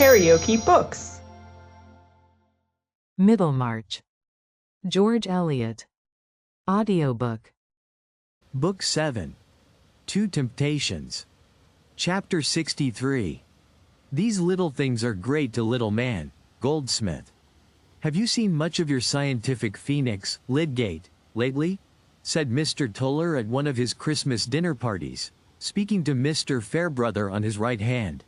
KaraokeBooks. Middlemarch. George Eliot. Audiobook. Book 7. Two Temptations. Chapter 63. These little things are great to little man. Goldsmith. Have you seen much of your scientific phoenix, Lydgate, lately? Said Mr. Toller at one of his Christmas dinner parties, speaking to Mr. Fairbrother on his right hand.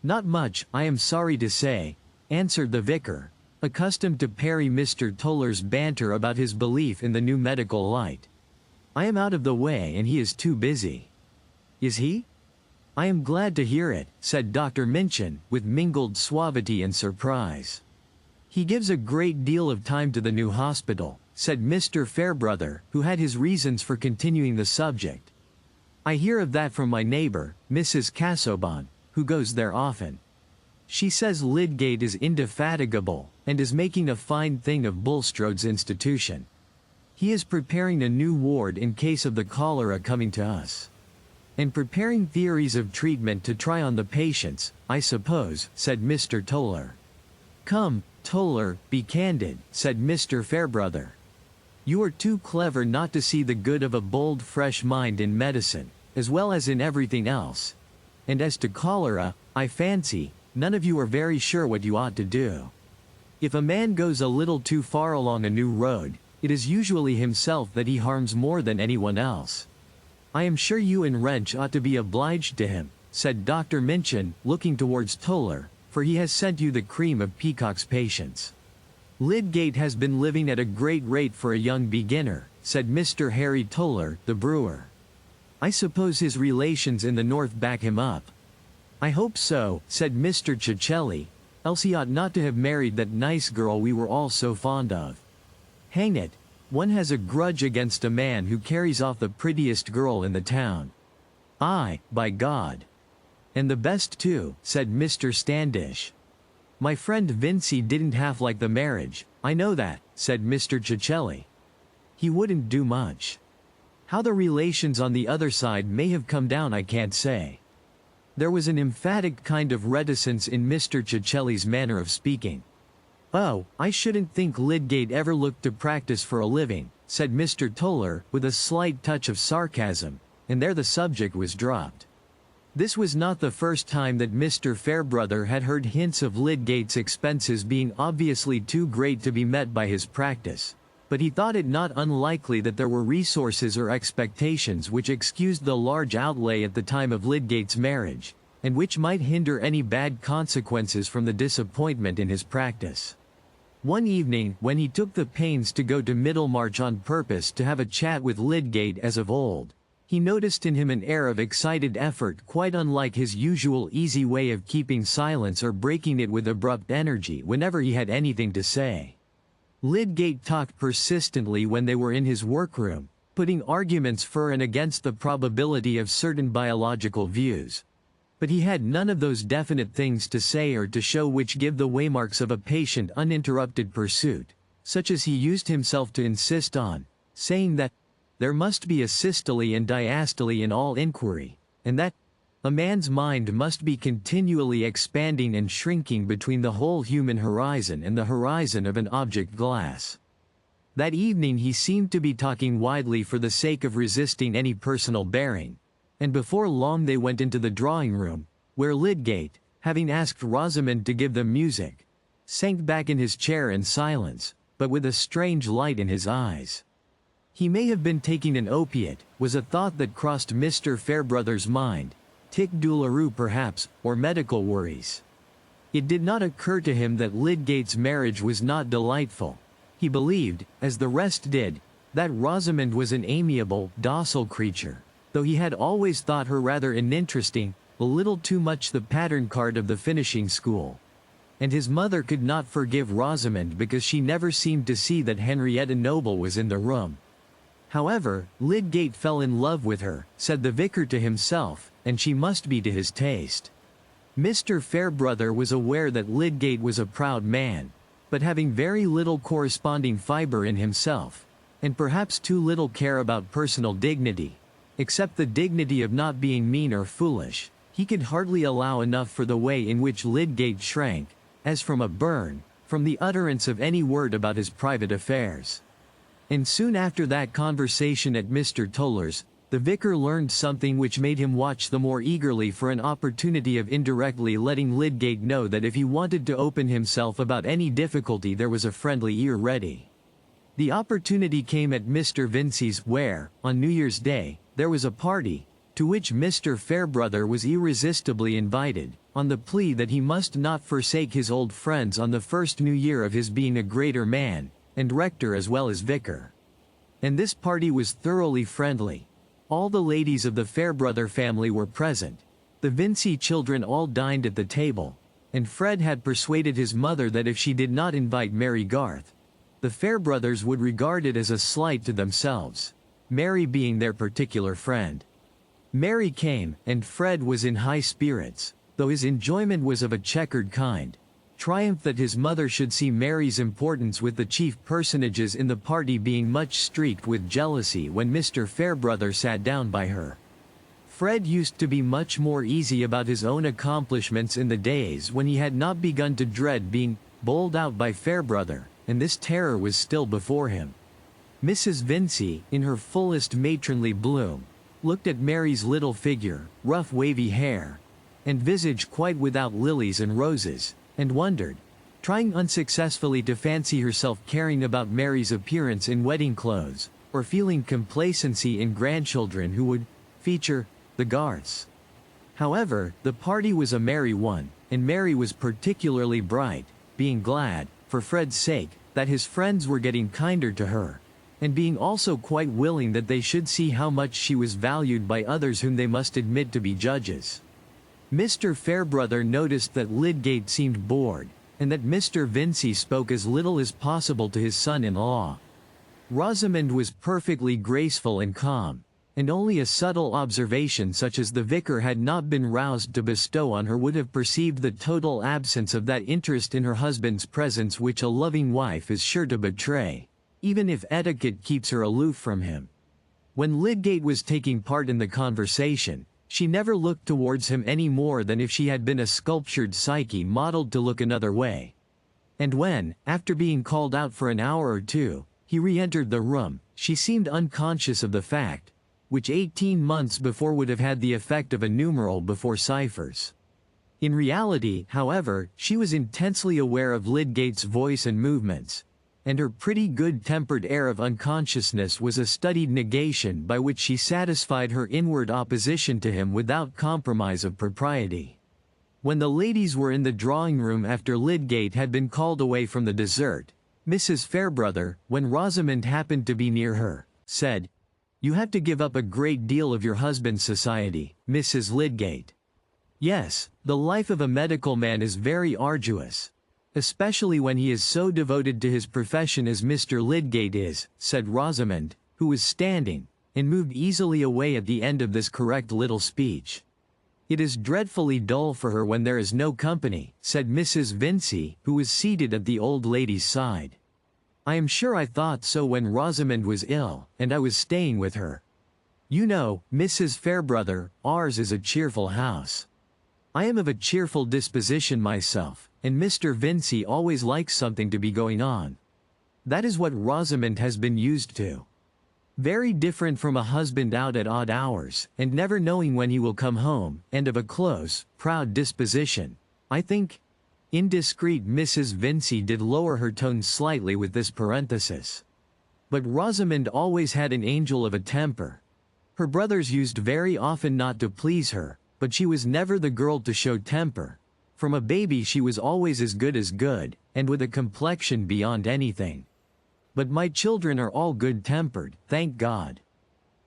Not much, I am sorry to say, answered the vicar, accustomed to parry Mr. Toller's banter about his belief in the new medical light. I am out of the way and he is too busy. Is he? I am glad to hear it, said Dr. Minchin, with mingled suavity and surprise. He gives a great deal of time to the new hospital, said Mr. Fairbrother, who had his reasons for continuing the subject. I hear of that from my neighbor, Mrs. Casaubon, who goes there often. She says Lydgate is indefatigable, and is making a fine thing of Bulstrode's institution. He is preparing a new ward in case of the cholera coming to us. And preparing theories of treatment to try on the patients, I suppose, said Mr. Toller. Come, Toller, be candid, said Mr. Fairbrother. You are too clever not to see the good of a bold fresh mind in medicine, as well as in everything else. And as to cholera, I fancy, none of you are very sure what you ought to do. If a man goes a little too far along a new road, it is usually himself that he harms more than anyone else. I am sure you and Wrench ought to be obliged to him, said Dr. Minchin, looking towards Toller, for he has sent you the cream of Peacock's patients. Lydgate has been living at a great rate for a young beginner, said Mr. Harry Toller, the brewer. I suppose his relations in the north back him up. I hope so, said Mr. Cicelli, else he ought not to have married that nice girl we were all so fond of. Hang it, one has a grudge against a man who carries off the prettiest girl in the town. Aye, by God. And the best too, said Mr. Standish. My friend Vincy didn't half like the marriage, I know that, said Mr. Cicelli. He wouldn't do much. How the relations on the other side may have come down I can't say. There was an emphatic kind of reticence in Mr. Cicelli's manner of speaking. Oh, I shouldn't think Lydgate ever looked to practice for a living, said Mr. Toller, with a slight touch of sarcasm, and there the subject was dropped. This was not the first time that Mr. Fairbrother had heard hints of Lydgate's expenses being obviously too great to be met by his practice, but he thought it not unlikely that there were resources or expectations which excused the large outlay at the time of Lydgate's marriage, and which might hinder any bad consequences from the disappointment in his practice. One evening, when he took the pains to go to Middlemarch on purpose to have a chat with Lydgate as of old, he noticed in him an air of excited effort quite unlike his usual easy way of keeping silence or breaking it with abrupt energy whenever he had anything to say. Lydgate talked persistently when they were in his workroom, putting arguments for and against the probability of certain biological views. But he had none of those definite things to say or to show which give the waymarks of a patient uninterrupted pursuit, such as he used himself to insist on, saying that there must be a systole and diastole in all inquiry, and that a man's mind must be continually expanding and shrinking between the whole human horizon and the horizon of an object glass. That evening he seemed to be talking widely for the sake of resisting any personal bearing, and before long they went into the drawing-room, where Lydgate, having asked Rosamond to give them music, sank back in his chair in silence, but with a strange light in his eyes. He may have been taking an opiate, was a thought that crossed Mr. Fairbrother's mind, tic douloureux perhaps, or medical worries. It did not occur to him that Lydgate's marriage was not delightful. He believed, as the rest did, that Rosamond was an amiable, docile creature, though he had always thought her rather uninteresting, a little too much the pattern card of the finishing school. And his mother could not forgive Rosamond because she never seemed to see that Henrietta Noble was in the room. However, Lydgate fell in love with her, said the vicar to himself, and she must be to his taste. Mr. Fairbrother was aware that Lydgate was a proud man, but having very little corresponding fibre in himself, and perhaps too little care about personal dignity, except the dignity of not being mean or foolish, He could hardly allow enough for the way in which Lydgate shrank, as from a burn, from the utterance of any word about his private affairs. And soon after that conversation at Mr. Toller's, the vicar learned something which made him watch the more eagerly for an opportunity of indirectly letting Lydgate know that if he wanted to open himself about any difficulty there was a friendly ear ready. The opportunity came at Mr. Vincey's, where, on New Year's Day, there was a party, to which Mr. Fairbrother was irresistibly invited, on the plea that he must not forsake his old friends on the first New Year of his being a greater man, and rector as well as vicar. And this party was thoroughly friendly. All the ladies of the Fairbrother family were present. The Vincey children all dined at the table, and Fred had persuaded his mother that if she did not invite Mary Garth, the Fairbrothers would regard it as a slight to themselves, Mary being their particular friend. Mary came, and Fred was in high spirits, though his enjoyment was of a checkered kind. Triumph that his mother should see Mary's importance with the chief personages in the party being much streaked with jealousy when Mr. Fairbrother sat down by her. Fred used to be much more easy about his own accomplishments in the days when he had not begun to dread being bowled out by Fairbrother, and this terror was still before him. Mrs. Vincey, in her fullest matronly bloom, looked at Mary's little figure, rough wavy hair, and visage quite without lilies and roses, and wondered, trying unsuccessfully to fancy herself caring about Mary's appearance in wedding clothes, or feeling complacency in grandchildren who would feature the Garths. However, the party was a merry one, and Mary was particularly bright, being glad, for Fred's sake, that his friends were getting kinder to her, and being also quite willing that they should see how much she was valued by others whom they must admit to be judges. Mr. Fairbrother noticed that Lydgate seemed bored, and that Mr. Vincey spoke as little as possible to his son-in-law. Rosamond was perfectly graceful and calm, and only a subtle observation such as the vicar had not been roused to bestow on her would have perceived the total absence of that interest in her husband's presence which a loving wife is sure to betray, even if etiquette keeps her aloof from him. When Lydgate was taking part in the conversation, she never looked towards him any more than if she had been a sculptured Psyche modeled to look another way. And when, after being called out for an hour or two, he re-entered the room, she seemed unconscious of the fact, which 18 months before would have had the effect of a numeral before ciphers. In reality, however, she was intensely aware of Lydgate's voice and movements, and her pretty good-tempered air of unconsciousness was a studied negation by which she satisfied her inward opposition to him without compromise of propriety. When the ladies were in the drawing-room after Lydgate had been called away from the dessert, Mrs. Fairbrother, when Rosamond happened to be near her, said, "You have to give up a great deal of your husband's society, Mrs. Lydgate." "Yes, the life of a medical man is very arduous, especially when he is so devoted to his profession as Mr. Lydgate is," said Rosamond, who was standing, and moved easily away at the end of this correct little speech. "It is dreadfully dull for her when there is no company," said Mrs. Vincey, who was seated at the old lady's side. "I am sure I thought so when Rosamond was ill, and I was staying with her. You know, Mrs. Fairbrother, ours is a cheerful house. I am of a cheerful disposition myself, and Mr. Vincey always likes something to be going on. That is what Rosamond has been used to. Very different from a husband out at odd hours, and never knowing when he will come home, and of a close, proud disposition, I think." Indiscreet Mrs. Vincey did lower her tone slightly with this parenthesis. But Rosamond always had an angel of a temper. Her brothers used very often not to please her, but she was never the girl to show temper. From a baby she was always as good, and with a complexion beyond anything. But my children are all good-tempered, thank God.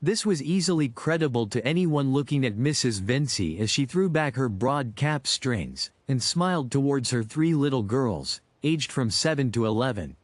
This was easily credible to anyone looking at Mrs. Vincey as she threw back her broad cap strings, and smiled towards her 3 little girls, aged from 7 to 11.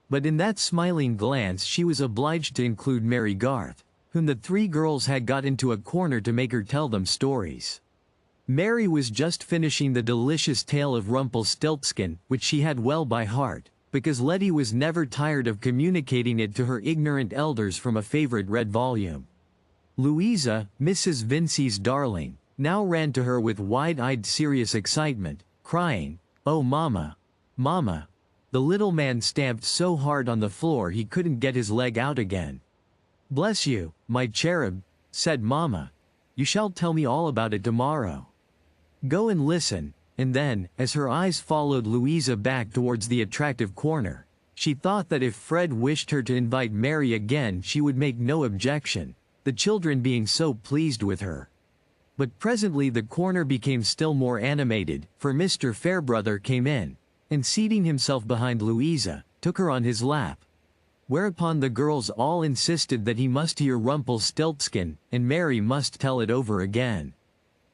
But in that smiling glance she was obliged to include Mary Garth, whom the 3 girls had got into a corner to make her tell them stories. Mary was just finishing the delicious tale of Rumpelstiltskin, which she had well by heart, because Letty was never tired of communicating it to her ignorant elders from a favorite red volume. Louisa, Mrs. Vincey's darling, now ran to her with wide-eyed serious excitement, crying, "Oh Mama! Mama!" The little man stamped so hard on the floor he couldn't get his leg out again. "Bless you, my cherub," said Mama. "You shall tell me all about it tomorrow. Go and listen." And then, as her eyes followed Louisa back towards the attractive corner, she thought that if Fred wished her to invite Mary again she would make no objection, the children being so pleased with her. But presently the corner became still more animated, for Mr. Fairbrother came in, and seating himself behind Louisa, took her on his lap. Whereupon the girls all insisted that he must hear Rumpelstiltskin, and Mary must tell it over again.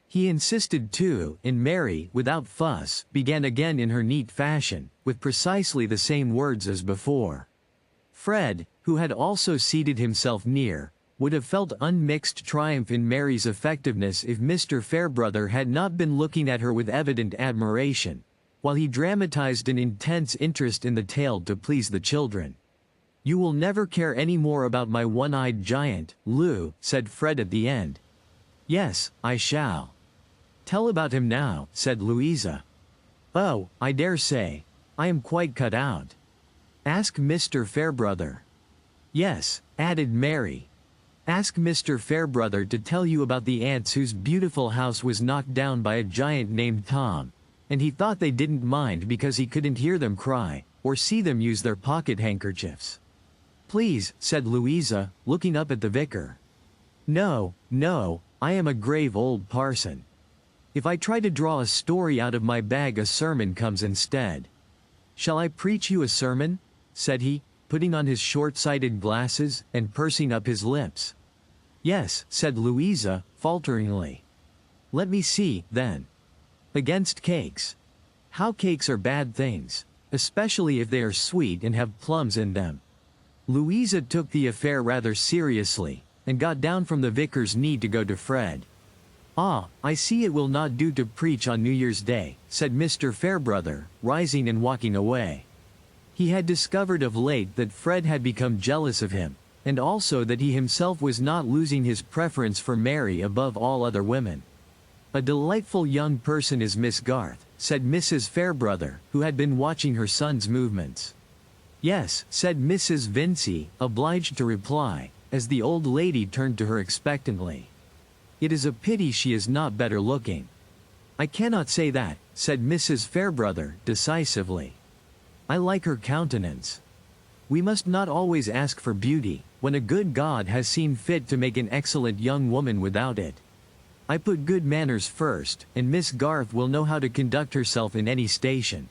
He insisted too, and Mary, without fuss, began again in her neat fashion, with precisely the same words as before. Fred, who had also seated himself near, would have felt unmixed triumph in Mary's effectiveness if Mr. Fairbrother had not been looking at her with evident admiration, while he dramatized an intense interest in the tale to please the children. "You will never care any more about my one-eyed giant, Lou," said Fred at the end. "Yes, I shall." "Tell about him now," said Louisa. "Oh, I dare say. I am quite cut out." "Ask Mr. Fairbrother." "Yes," added Mary. "Ask Mr. Fairbrother to tell you about the ants whose beautiful house was knocked down by a giant named Tom, and he thought they didn't mind because he couldn't hear them cry, or see them use their pocket handkerchiefs." "Please," said Louisa, looking up at the vicar. "No, no, I am a grave old parson. If I try to draw a story out of my bag a sermon comes instead." "Shall I preach you a sermon?" said he, putting on his short-sighted glasses, and pursing up his lips. "Yes," said Louisa, falteringly. "Let me see, then. Against cakes. How cakes are bad things, especially if they are sweet and have plums in them." Louisa took the affair rather seriously, and got down from the vicar's knee to go to Fred. "Ah, I see it will not do to preach on New Year's Day," said Mr. Fairbrother, rising and walking away. He had discovered of late that Fred had become jealous of him, and also that he himself was not losing his preference for Mary above all other women. "A delightful young person is Miss Garth," said Mrs. Fairbrother, who had been watching her son's movements. "Yes," said Mrs. Vincey, obliged to reply, as the old lady turned to her expectantly. "It is a pity she is not better looking." "I cannot say that," said Mrs. Fairbrother, decisively. "I like her countenance. We must not always ask for beauty, when a good God has seen fit to make an excellent young woman without it. I put good manners first, and Miss Garth will know how to conduct herself in any station."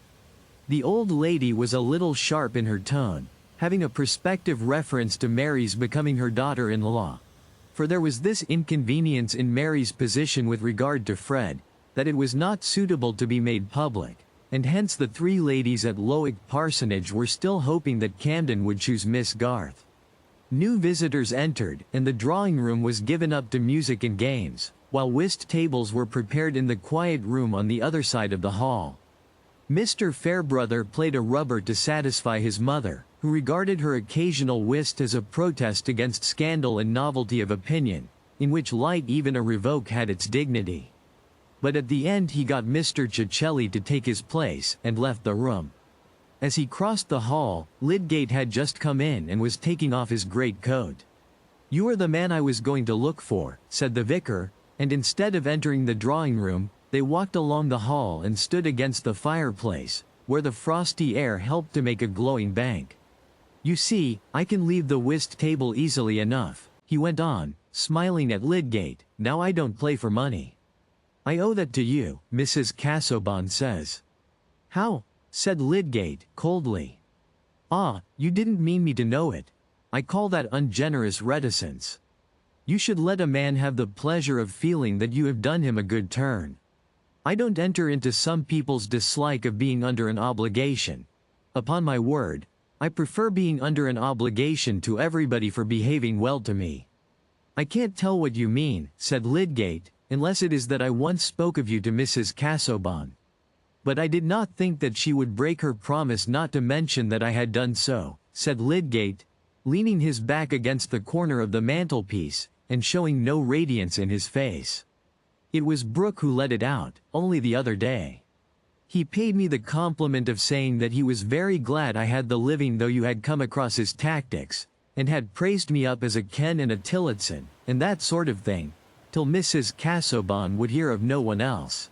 The old lady was a little sharp in her tone, having a prospective reference to Mary's becoming her daughter-in-law. For there was this inconvenience in Mary's position with regard to Fred, that it was not suitable to be made public, and hence the three ladies at Lowick Parsonage were still hoping that Camden would choose Miss Garth. New visitors entered, and the drawing-room was given up to music and games, while whist tables were prepared in the quiet room on the other side of the hall. Mr. Fairbrother played a rubber to satisfy his mother, who regarded her occasional whist as a protest against scandal and novelty of opinion, in which light even a revoke had its dignity. But at the end he got Mr. Cicelli to take his place, and left the room. As he crossed the hall, Lydgate had just come in and was taking off his great coat. "You are the man I was going to look for," said the vicar, and instead of entering the drawing-room, they walked along the hall and stood against the fireplace, where the frosty air helped to make a glowing bank. "You see, I can leave the whist table easily enough," he went on, smiling at Lydgate. "Now I don't play for money. I owe that to you, Mrs. Casaubon says." "How?" said Lydgate, coldly. "Ah, you didn't mean me to know it. I call that ungenerous reticence. You should let a man have the pleasure of feeling that you have done him a good turn. I don't enter into some people's dislike of being under an obligation. Upon my word, I prefer being under an obligation to everybody for behaving well to me." "I can't tell what you mean," said Lydgate, "unless it is that I once spoke of you to Mrs. Casaubon. But I did not think that she would break her promise not to mention that I had done so," said Lydgate, leaning his back against the corner of the mantelpiece, and showing no radiance in his face. It was Brooke who let it out, only the other day. He paid me the compliment of saying that he was very glad I had the living though you had come across his tactics, and had praised me up as a Ken and a Tillotson, and that sort of thing, till Mrs. Casaubon would hear of no one else.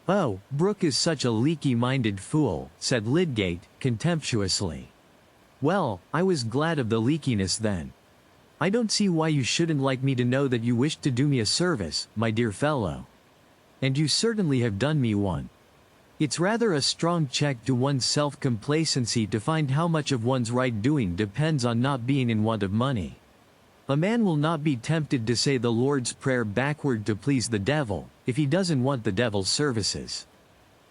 Oh, Brooke is such a leaky-minded fool, said Lydgate, contemptuously. Well, I was glad of the leakiness then. I don't see why you shouldn't like me to know that you wished to do me a service, my dear fellow. And you certainly have done me one. It's rather a strong check to one's self-complacency to find how much of one's right doing depends on not being in want of money. A man will not be tempted to say the Lord's Prayer backward to please the devil, if he doesn't want the devil's services.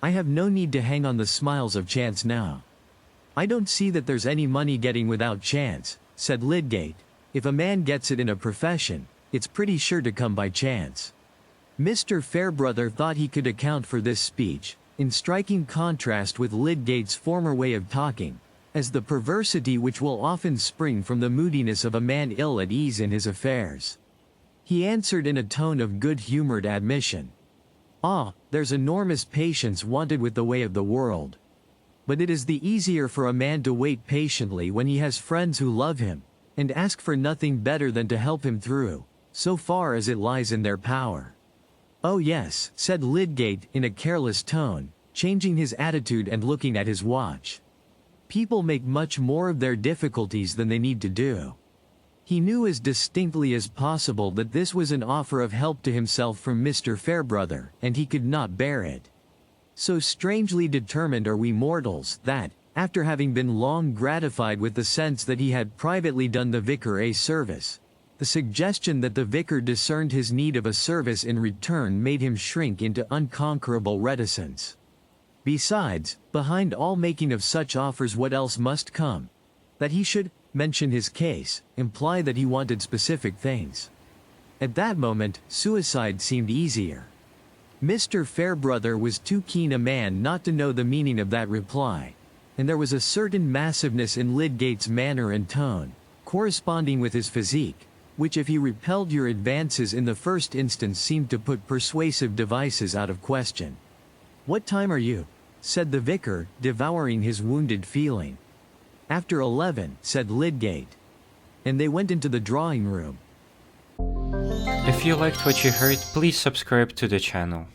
I have no need to hang on the smiles of chance now. I don't see that there's any money getting without chance, said Lydgate. If a man gets it in a profession, it's pretty sure to come by chance. Mr. Fairbrother thought he could account for this speech, in striking contrast with Lydgate's former way of talking, as the perversity which will often spring from the moodiness of a man ill at ease in his affairs. He answered in a tone of good-humored admission. Ah, there's enormous patience wanted with the way of the world. But it is the easier for a man to wait patiently when he has friends who love him, and ask for nothing better than to help him through, so far as it lies in their power. Oh yes, said Lydgate in a careless tone, changing his attitude and looking at his watch. People make much more of their difficulties than they need to do. He knew as distinctly as possible that this was an offer of help to himself from Mr. Fairbrother, and he could not bear it. So strangely determined are we mortals that, after having been long gratified with the sense that he had privately done the vicar a service, the suggestion that the vicar discerned his need of a service in return made him shrink into unconquerable reticence. Besides, behind all making of such offers what else must come? That he should mention his case, imply that he wanted specific things. At that moment, suicide seemed easier. Mr. Fairbrother was too keen a man not to know the meaning of that reply, and there was a certain massiveness in Lydgate's manner and tone, corresponding with his physique, which if he repelled your advances in the first instance seemed to put persuasive devices out of question. What time are you? Said the vicar, devouring his wounded feeling. After 11, said Lydgate. And they went into the drawing room. If you liked what you heard, please subscribe to the channel.